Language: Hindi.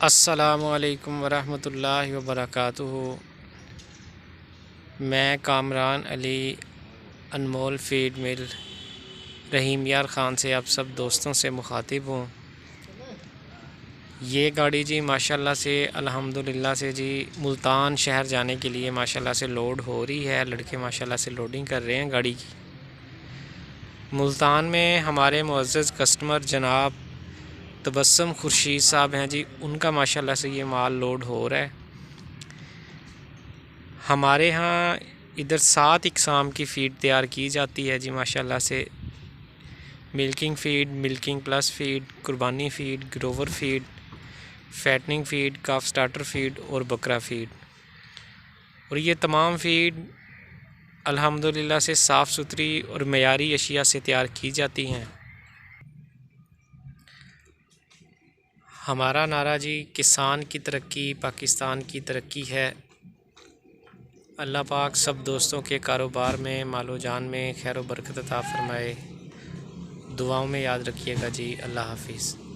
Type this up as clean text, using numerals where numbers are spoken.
अस्सलामुअलैकुम वरहमतुल्लाहि वबरकातुहू। मैं कामरान अली अनमोल फीड मिल रहीम यार ख़ान से आप सब दोस्तों से मुखातिब हूँ। ये गाड़ी जी माशाल्लाह से अल्हम्दुलिल्लाह से जी मुल्तान शहर जाने के लिए माशाल्लाह से लोड हो रही है। लड़के माशाल्लाह से लोडिंग कर रहे हैं गाड़ी की। मुल्तान में हमारे मुअज़्ज़ज़ कस्टमर जनाब तबस्सुम खुर्शीद साहब हैं जी, उनका माशाल्लाह से ये माल लोड हो रहा है। हमारे यहाँ इधर 7 इक़साम की फ़ीड तैयार की जाती है जी माशाल्लाह से। Milking feed, milking plus feed, कुर्बानी feed, grower feed, fattening feed, calf starter feed और बकरा फ़ीड। और ये तमाम फ़ीड अल्हम्दुलिल्लाह से साफ़ सुथरी और मयारी अशिया से तैयार की जाती हैं। हमारा नारा जी किसान की तरक्की पाकिस्तान की तरक्की है। अल्लाह पाक सब दोस्तों के कारोबार में मालो जान में खैर व बरकत अता फ़रमाए। दुआओं में याद रखिएगा जी। अल्लाह हाफ़िज़।